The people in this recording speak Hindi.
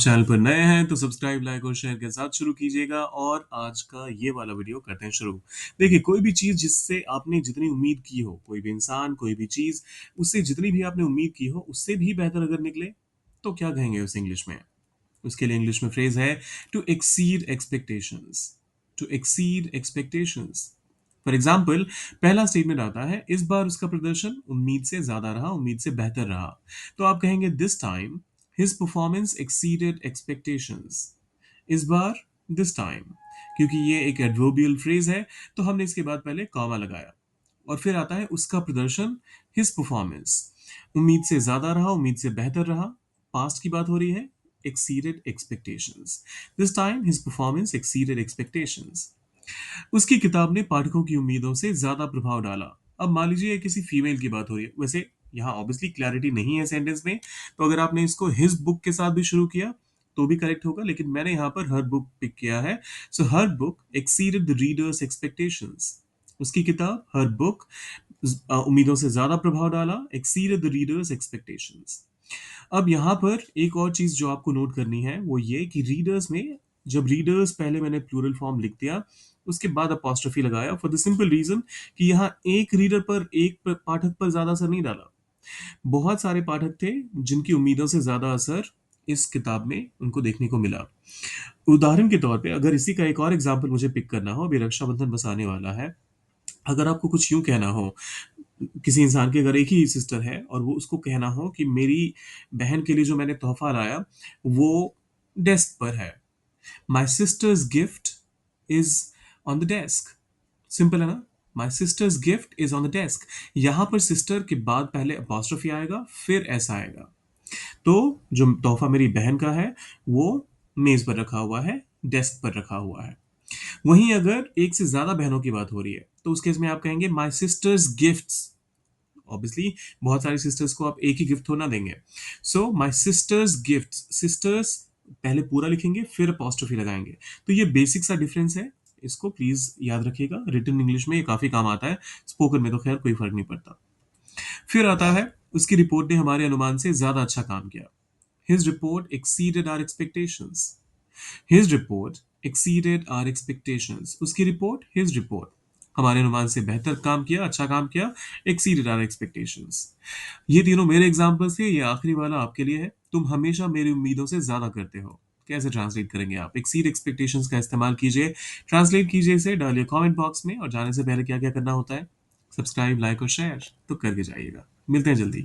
चैनल पर नए हैं तो सब्सक्राइब लाइक और शेयर के साथ शुरू कीजिएगा और आज का ये वाला वीडियो करते हैं शुरू। देखिए, कोई भी चीज जिससे आपने जितनी उम्मीद की हो, कोई भी इंसान, कोई भी चीज, उससे जितनी भी आपने उम्मीद की हो उससे भी बेहतर अगर निकले तो क्या कहेंगे उस इंग्लिश में? उसके लिए इंग्लिश में फ्रेज है to exceed expectations. To exceed expectations. For example, पहला स्टेटमेंट आता है, इस बार उसका प्रदर्शन उम्मीद से ज्यादा रहा, उम्मीद से बेहतर रहा। तो आप कहेंगे this time his performance exceeded expectations. इस बार, दिस टाइम। क्योंकि ये एक एडवर्बियल फ्रेज है तो हमने इसके बाद पहले कॉमा लगाया। और फिर आता है उसका प्रदर्शन, हिज परफॉर्मेंस। उम्मीद से ज्यादा रहा, उम्मीद से बेहतर रहा। पास्ट की बात हो रही है, exceeded expectations. This time his performance exceeded expectations. उसकी किताब ने पाठकों की उम्मीदों से ज्यादा प्रभाव डाला। अब मान लीजिए किसी फीमेल की बात हो रही है, वैसे यहाँ ऑब्वियसली क्लैरिटी नहीं है सेंटेंस में, तो अगर आपने इसको हिज बुक के साथ भी शुरू किया तो भी करेक्ट होगा, लेकिन मैंने यहाँ पर हर बुक पिक किया है। So her book exceeded the readers expectations. उसकी किताब हर बुक उम्मीदों से ज्यादा प्रभाव डाला, एक्सीडेड द रीडर्स एक्सपेक्टेशंस। अब यहाँ पर एक और चीज जो आपको नोट करनी है वो ये कि रीडर्स में, जब रीडर्स पहले मैंने प्लूरल फॉर्म लिख दिया, उसके बाद अपोस्ट्रोफी लगाया फॉर द सिंपल रीजन कि यहाँ एक रीडर पर, एक पाठक पर ज्यादा असर नहीं डाला। बहुत सारे पाठक थे जिनकी उम्मीदों से ज्यादा असर इस किताब में उनको देखने को मिला। उदाहरण के तौर पे अगर इसी का एक और एग्जाम्पल मुझे पिक करना हो, अभी रक्षाबंधन बस आने वाला है। अगर आपको कुछ यूं कहना हो, किसी इंसान की अगर एक ही सिस्टर है और वो उसको कहना हो कि मेरी बहन के लिए जो मैंने तोहफा लाया वो डेस्क पर है, my sister's gift is on the desk. Simple है ना? My sister's gift is on the desk. यहां पर सिस्टर के बाद पहले अपॉस्ट्रोफी आएगा, फिर ऐसा आएगा। तो जो तोहफा मेरी बहन का है वो मेज पर रखा हुआ है, डेस्क पर रखा हुआ है। वहीं अगर एक से ज्यादा बहनों की बात हो रही है तो उस केस में आप कहेंगे माई सिस्टर्स गिफ्ट्स। ऑब्वियसली बहुत सारी सिस्टर्स को आप एक ही गिफ्ट थोड़ा ना देंगे। सो माई सिस्टर्स गिफ्ट, सिस्टर्स पहले पूरा लिखेंगे फिर अपॉस्ट्रोफी लगाएंगे। तो ये बेसिक सा डिफरेंस है, इसको प्लीज याद रखिएगा। रिटन इंग्लिश में ये काफी काम आता है, स्पोकन में तो खैर कोई फर्क नहीं पड़ता। फिर आता है, उसकी रिपोर्ट ने हमारे अनुमान से ज्यादा अच्छा काम किया। His report exceeded our expectations. His report exceeded our expectations. उसकी रिपोर्ट, हिज रिपोर्ट, हमारे अनुमान से बेहतर काम किया, अच्छा काम किया, एक्सीडेड आवर एक्सपेक्टेशंस। ये तीनों मेरे एग्जांपल्स थे, ये आखिरी वाला आपके लिए है। तुम हमेशा मेरी उम्मीदों से ज्यादा करते हो। कैसे ट्रांसलेट करेंगे आप? एक्सीड एक्सपेक्टेशंस का इस्तेमाल कीजिए, ट्रांसलेट कीजिए, इसे डालिए कमेंट बॉक्स में। और जाने से पहले क्या क्या करना होता है? सब्सक्राइब, लाइक और शेयर तो करके जाइएगा। मिलते हैं जल्दी।